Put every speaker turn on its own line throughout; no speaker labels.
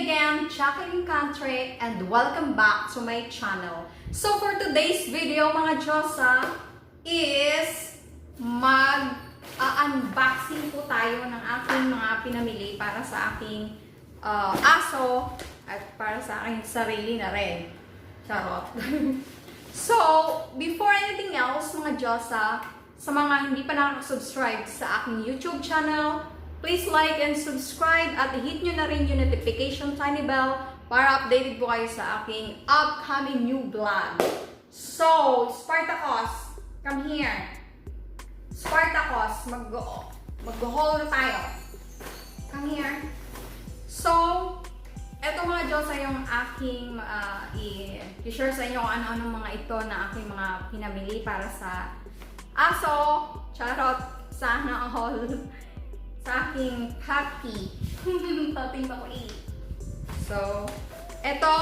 again, Jacquelyn Cantre, and welcome back to my channel. So for today's video mga Diyosa is mag-unboxing po tayo ng aking mga pinamili para sa aking aso at para sa aking sarili na rin. Charot. So, before anything else mga Diyosa, sa mga hindi pa nakaka-subscribe sa aking YouTube channel, please like and subscribe at hit nyo na rin yung notification tiny bell para updated po kayo sa aking upcoming new vlog. So, Spartacus, come here. Spartacus, mag-haul na tayo. Come here. So, eto mga Diyosa yung aking i-share sa inyo kung ano-ano mga ito na aking mga pinamili para sa aso. Charot, sana all. Sa aking puppy. Puppy makulit. So, eto,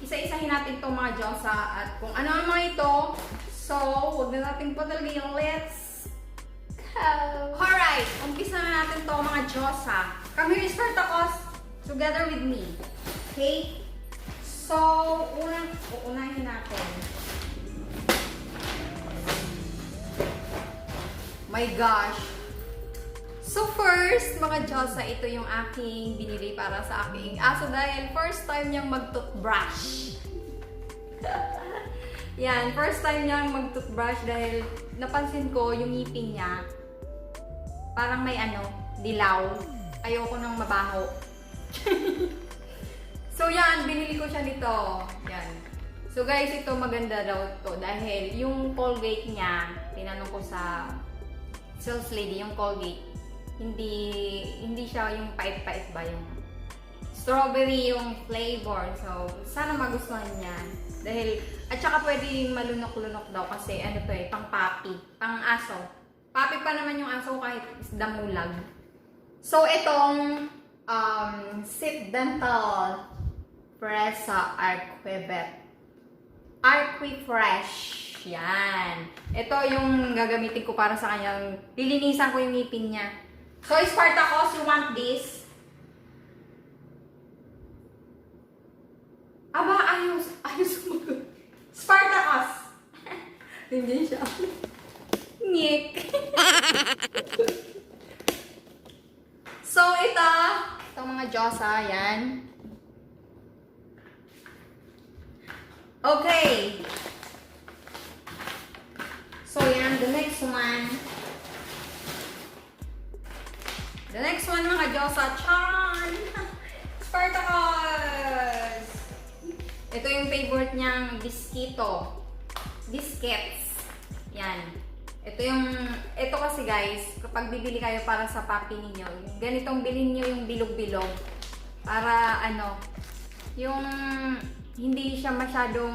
isa-isahin natin itong mga Diyosa at kung ano mga ito. So, huwag na natin padaliin. Let's go! Alright, umpisa na natin ito mga Diyosa. Come here, Spartacus, together with me. Okay? So, uunahin natin. My gosh! So first, mga Diyosa, ito yung aking binili para sa aking aso dahil first time niyang mag-toothbrush. Yan, first time niyang mag-toothbrush dahil napansin ko yung ngipin niya parang may dilaw. Ayoko nang mabaho. So yan, binili ko siya nito. Yan. So guys, ito maganda daw to dahil yung Colgate niya, tinanong ko sa sales lady, yung Colgate, hindi siya yung pait-pait ba, yung strawberry yung flavor. So, sana magustuhan niya. Dahil, at saka pwede malunok-lunok daw kasi pang papi, pang aso. Papi pa naman yung aso kahit damulag. So, itong Sit Dental Presa Arquifresh. Yan. Ito yung gagamitin ko para sa kanyang, lilinisan ko yung ngipin niya. So, Spartacus, you want this? Aba, ayos sumagot. Spartacus! Hindi siya. Ngik. So, itong mga Diyosa, yan. Okay. So, yan, the next one. The next one, mga Diyosa, Chan! Spartacus! Ito yung favorite niyang biskito. Biscuits. Yan. Ito kasi guys, kapag bibili kayo para sa puppy ninyo, ganitong bilhin nyo yung bilog-bilog. Para yung hindi siya masyadong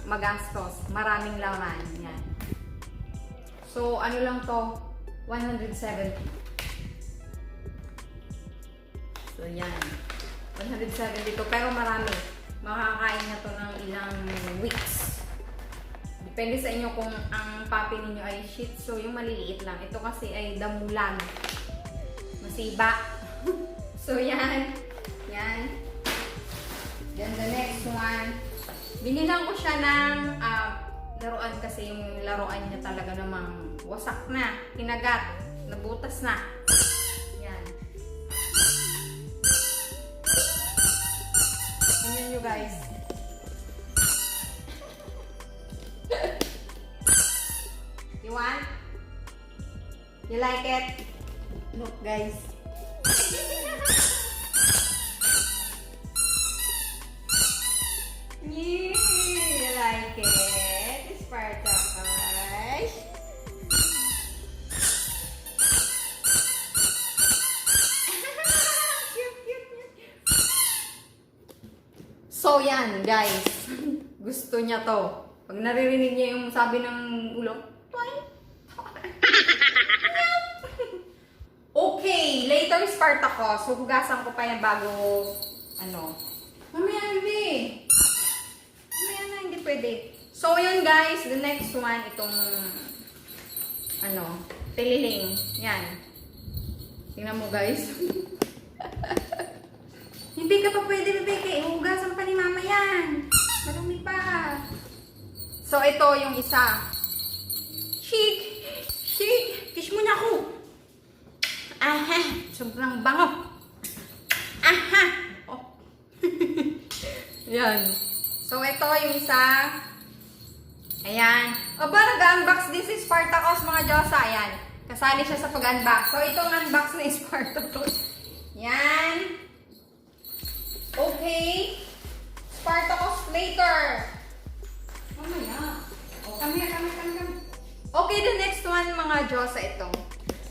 magastos. Maraming laman. Yan. So, ano lang to? 170. So, yan. 170 to. Pero marami. Makakain na to ng ilang weeks. Depende sa inyo kung ang puppy ninyo ay Shih Tzu, yung maliliit lang. Ito kasi ay damulag. Masiba. So, yan. Yan. Then, the next one. Binilang ko siya ng laruan kasi yung laruan niya talaga namang wasak na. Kinagat. Nabutas na. Tingnan nyo guys. You want? You like it? Look guys. You like it? Spartacus. So, yan, guys. Gusto niya to. Pag naririnig niya yung sabi ng ulo, okay, later Spartacus. So, hugasan ko pa yan bago, mamaya hindi. Mamaya na, hindi pwede. So, yun guys, the next one, itong, tililing. Yan. Tingnan mo guys. Hindi Hindi ka pa pwede, bebe. Hugasan pa ni mama yan. Marumi pa. So, ito yung isa. Shake! Shake! Kiss mo na ako. Aha! Sobrang bango. Aha! Oh. Yan. So, ito yung isa. Ayan. Aba, nag-unbox din si Spartacus, mga Diyosa. Ayan. Kasali siya sa pag-unbox. So, itong unbox ni Spartacus. Yan. Okay. Spartacus later. Mamaya. Oh, come here. Okay, the next one, mga Diyosa, ito.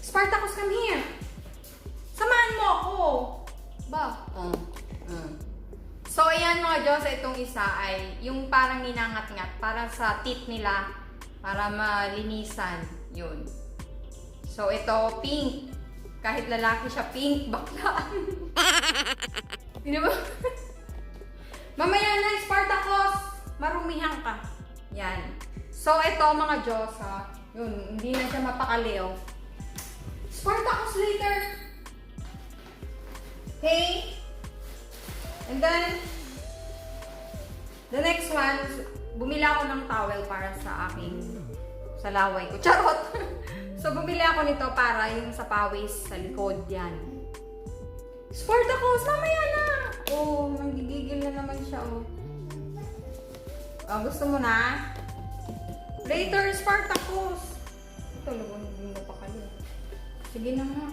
Spartacus, come here. Samahan mo ako. Ba? So, ayan mga Diyosa, itong isa ay yung parang ninangat-ngat para sa teeth nila, para malinisan. Yun. So, ito, pink. Kahit lalaki siya, pink, bakla. Hindi ba? Mamaya na, Spartacus. Marumihan ka. Yan. So, ito mga Diyosa. Yun, hindi na siya mapakaliw. Spartacus later. Okay? And then, the next one, bumila ako ng towel para sa aking salaway ko. Charot! So, bumili ako nito para yung sa pawis sa likod yan. Spartacus, mamaya na! Oh, nanggigigil na naman siya, oh. Oh, gusto mo na? Later, Spartacus! Ito, lagon, hindi mo pa kayo. Sige na nga.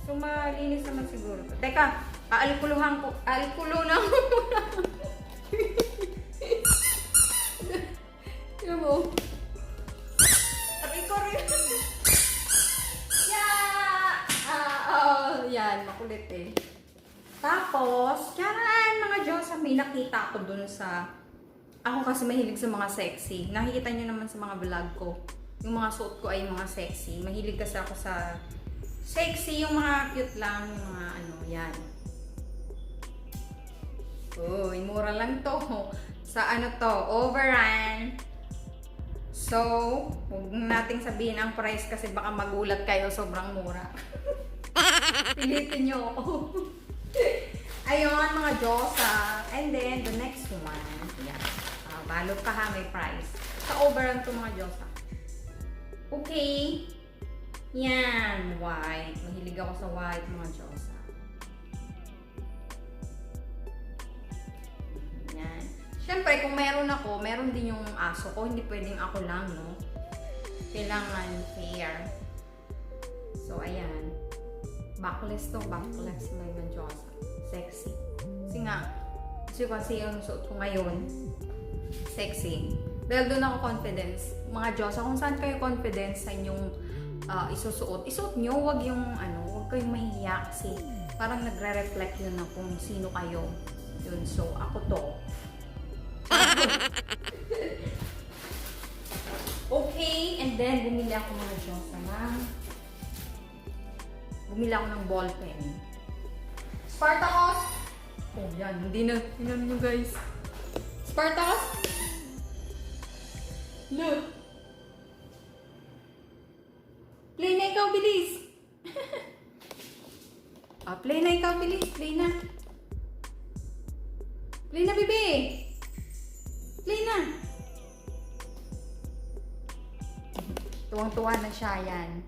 So, malinis naman siguro. Teka, aalikuluhan ko. Aalikulunan ko muna. Yan mo. Aray ko rin. Yan, makulit eh. Tapos, yan mga Diyosa, may nakita ako dun sa... Ako kasi mahilig sa mga sexy. Nakikita nyo naman sa mga vlog ko. Yung mga suot ko ay mga sexy. Mahilig kasi ako sa sexy, yung mga cute lang, yung mga ano, yan. Uy, mura lang to. Sa ano to, overrun. So, huwag nating sabihin ang price kasi baka magulat kayo, sobrang mura. Pilitin nyo ako. Ayun, mga Diyosa. And then, the next one. Yan. Balot pa ha, may price. Sa overrun to mga Diyosa. Okay. Yan, white. Mahilig ako sa white, mga Diyosa. Yan. Siyempre, kung meron ako, meron din yung aso ko. Hindi pwedeng ako lang, no? Kailangan fair. So, ayan. Backless to, backless mga Diyosa. Sexy. Kasi nga, kasi yung suot ko ngayon, sexy. Dahil doon ako confidence. Mga Diyosa, kung saan kayo confidence sa inyong isusuot, isuot nyo, wag yung wag kayong mahihiya kasi parang nagre-reflect yun na kung sino kayo. Yun, so ako to. Okay, and then bumili ako mga Diyosa ng ball pen. Spartacus! Oh, yan, hindi na, tingnan nyo guys. Spartacus! Look! Play na ikaw, bilis! Play na ikaw, bilis! Play na! Play na, bebe! Play na! Tuwang-tuwa na siya, yan.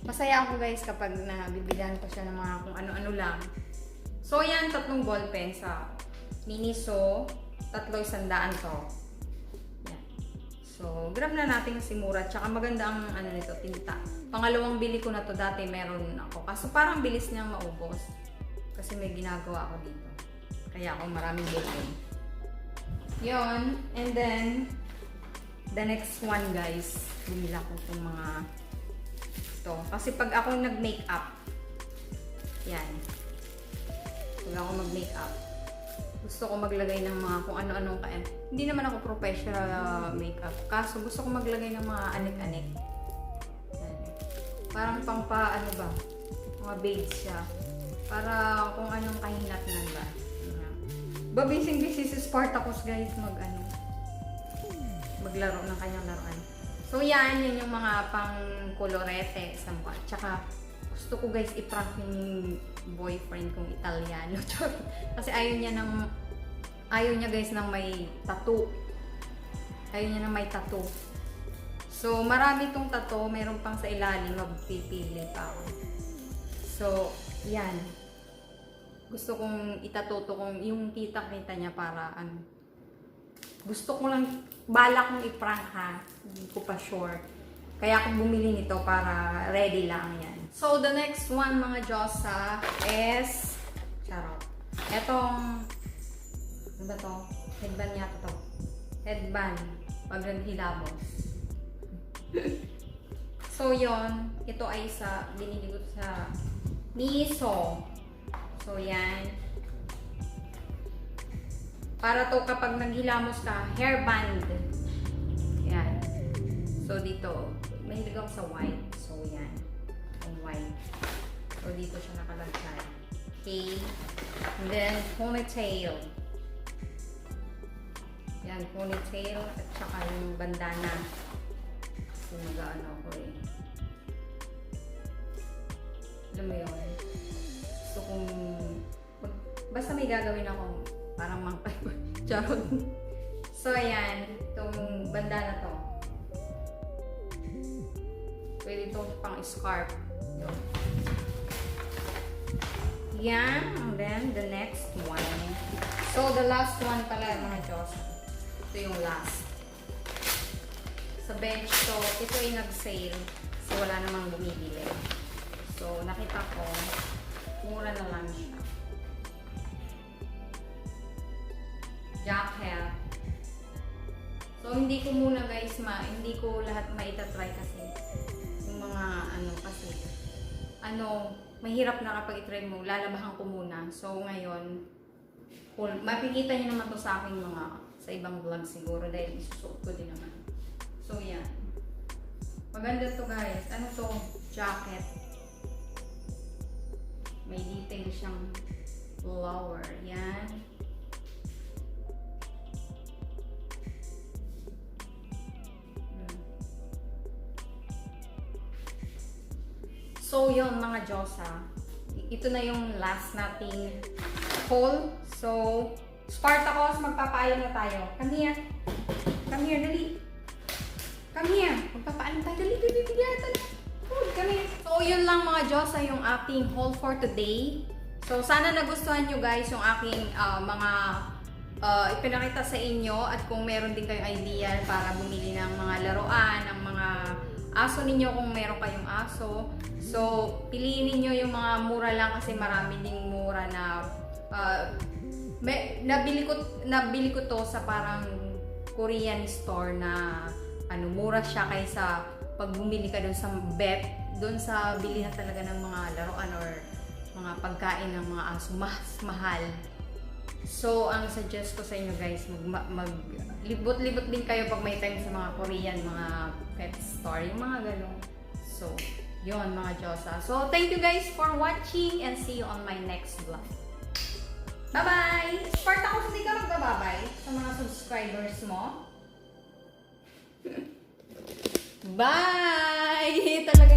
Masaya ako guys kapag nabibilan ko siya ng mga kung ano-ano lang. So, yan, 3 ballpen sa Miniso. 3 100 to. Yan. So, grab na natin kasi mura. Tsaka maganda ang nito, tinta. Pangalawang bili ko na to, dati meron ako. Kaso parang bilis niyang maubos. Kasi may ginagawa ako dito. Kaya ako maraming ballpen. Yun. And then, the next one guys, bumila ko itong mga ito. Kasi pag ako nag-makeup, yan. Pag ako mag-makeup, gusto ko maglagay ng mga kung ano-anong kaya. Hindi naman ako professional makeup. Kaso gusto ko maglagay ng mga anik-anik. Yan. Parang pang ano ba? Mga beads siya. Para kung anong kahinatnan ba. Babising-busy si Spartacus guys maglaro ng kanyang laruan. So yan yung mga pang kolorete sa mukha. Tsaka gusto ko guys i-prank yung boyfriend kong Italiano. Kasi ayaw niya guys ng may tattoo. Ayaw niya ng may tattoo. So, marami tong tattoo. Meron pang sa ilalim. Magpipili pa ako. So, yan. Gusto kong itatuto kung yung kita-kita niya para ano. Gusto ko lang, balak kong i-prank ha. Hindi ko pa sure. Kaya ako bumili nito para ready lang yan. So, the next one mga Diyosa is, charot. Etong, ano ba to? Headband yata to. Headband. Pag naghilamos. So, yon. Ito ay binili ko sa Miso. So, yan. Para to kapag naghilamos ka, hairband. Yan. So, dito, mahilig ako sa white. So, yan. Ang white. So, dito siya nakalagay. Okay. And then, ponytail. Yan, ponytail. At saka yung bandana. So, nag-ano ko eh. Alam mo yun? Gusto kong... Basta may gagawin ako. Parang mangkay. Charot. So, ayan. Itong bandana to. Pwede itong pang scarf. Yun. Yan. And then, the next one. So, the last one pala, mga Diyos. Ito yung last. Sa bench to, ito ay nag-sale. So, wala namang bumibili. So, nakita ko, mura na lang siya. Jacket. So, hindi ko muna guys, hindi ko lahat maitatry kasi yung mga mahirap na kapag itry mo, lalabahan ko muna. So, ngayon, mapikita niyo naman to sa aking sa ibang vlog siguro dahil isusuot ko din naman. So, yan. Maganda to guys. Ano to? Jacket. May detail siyang flower. Yan. So, yun mga Diyosa. Ito na yung last nating haul. So, Spartacus, magpapaalam na tayo. Come here. Come here, dali. Come here. Magpapaalam tayo. Dali. Come here. So, yun lang mga Diyosa yung aking haul for today. So, sana nagustuhan nyo guys yung aking mga ipinakita sa inyo. At kung meron din kayong idea para bumili ng mga laruan, ng mga aso ninyo kung meron kayong aso. So, piliin niyo yung mga mura lang kasi marami ding mura na nabili ko to sa parang Korean store na mura siya kaysa pag bumili ka doon sa doon sa bili na talaga ng mga laruan or mga pagkain ng mga aso, mas mahal. So, ang suggest ko sa inyo guys, libot-libot din kayo pag may time sa mga Korean, mga pet store, yung mga gano'n. So, yun mga Diyosa. So, thank you guys for watching and see you on my next vlog. Bye-bye! Spartacus, hindi ka magbababay sa mga subscribers mo. Bye! Talaga